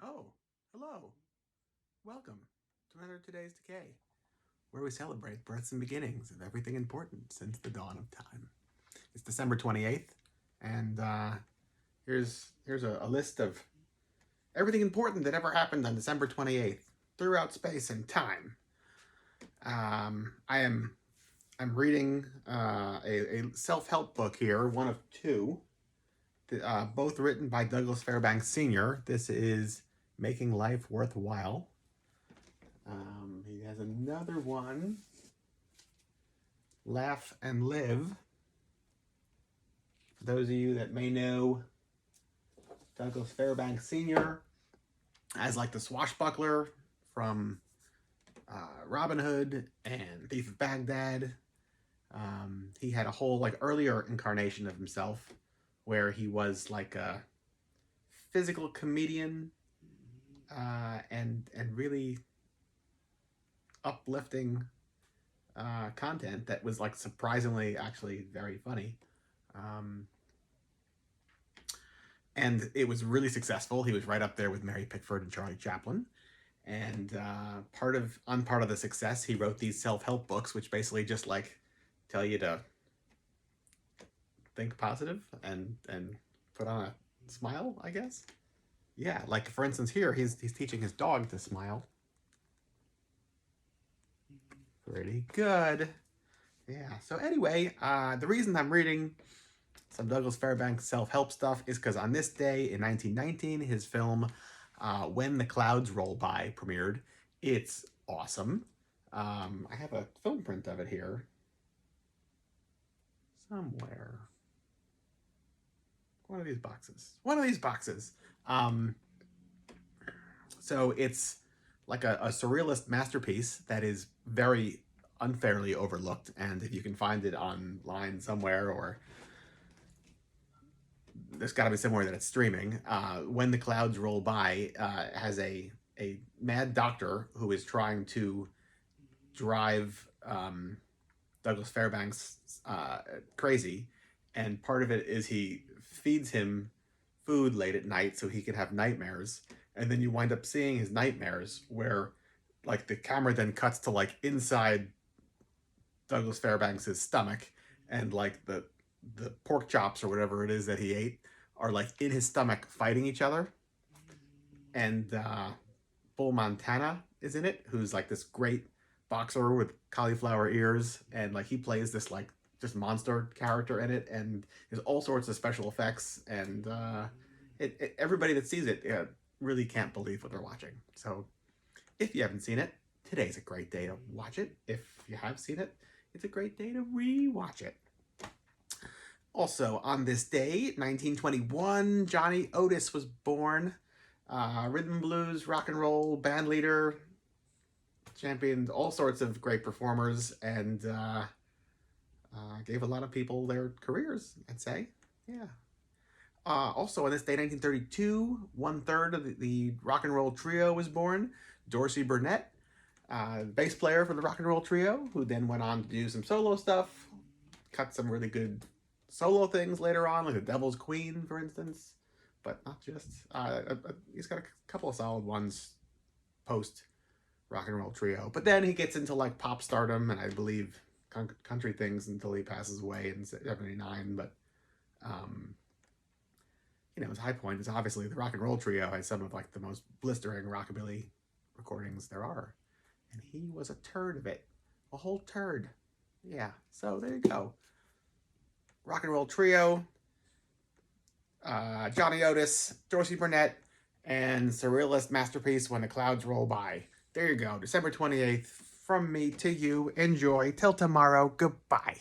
Oh, hello. Welcome to another Today's Decay, where we celebrate births and beginnings of everything important since the dawn of time. It's December 28th, and here's a list of everything important that ever happened on December 28th throughout space and time. I'm reading a self-help book here, one of two, both written by Douglas Fairbanks Sr. This is Making Life Worthwhile. He has another one, Laugh and Live. For those of you that may know Douglas Fairbanks Sr. as like the swashbuckler from Robin Hood and Thief of Baghdad. He had a whole like earlier incarnation of himself where he was like a physical comedian and really uplifting content that was like surprisingly actually very funny. And it was really successful. He was right up there with Mary Pickford and Charlie Chaplin. And part of the success, he wrote these self-help books, which basically just like tell you to think positive and put on a smile, I guess. Yeah, like for instance here, he's teaching his dog to smile. Pretty good. Yeah, so anyway, the reason I'm reading some Douglas Fairbanks self-help stuff is because on this day in 1919, his film When the Clouds Roll By premiered. It's awesome. I have a film print of it here somewhere. One of these boxes. So it's like a surrealist masterpiece that is very unfairly overlooked, and if you can find it online somewhere, or there's got to be somewhere that it's streaming. When the Clouds Roll By has a mad doctor who is trying to drive Douglas Fairbanks crazy, and part of it is he feeds him food late at night so he can have nightmares, and then you wind up seeing his nightmares where like the camera then cuts to like inside Douglas Fairbanks's stomach, and like the pork chops or whatever it is that he ate are like in his stomach fighting each other. And Bull Montana is in it, who's like this great boxer with cauliflower ears, and like he plays this like just monster character in it, and there's all sorts of special effects, and everybody that sees it really can't believe what they're watching. So if you haven't seen it, today's a great day to watch it. If you have seen it, it's a great day to re-watch it. Also, on this day, 1921, Johnny Otis was born. Rhythm blues, rock and roll, band leader, championed all sorts of great performers, and gave a lot of people their careers, I'd say. Yeah. Also, on this day, 1932, 1/3 of the rock and roll trio was born. Dorsey Burnett, bass player for the rock and roll trio, who then went on to do some solo stuff, cut some really good solo things later on, like The Devil's Queen, for instance, but not just. He's got a couple of solid ones post rock and roll trio, but then he gets into like pop stardom and I believe country things until he passes away in 79. But his high point is obviously the rock and roll trio has some of like the most blistering rockabilly recordings there are, and he was a turd of it, a whole turd. Yeah, so there you go. Rock and roll trio, Johnny Otis, Dorsey Burnett, and surrealist masterpiece When the Clouds Roll By. There you go, December 28th, from me to you. Enjoy. Till tomorrow, goodbye.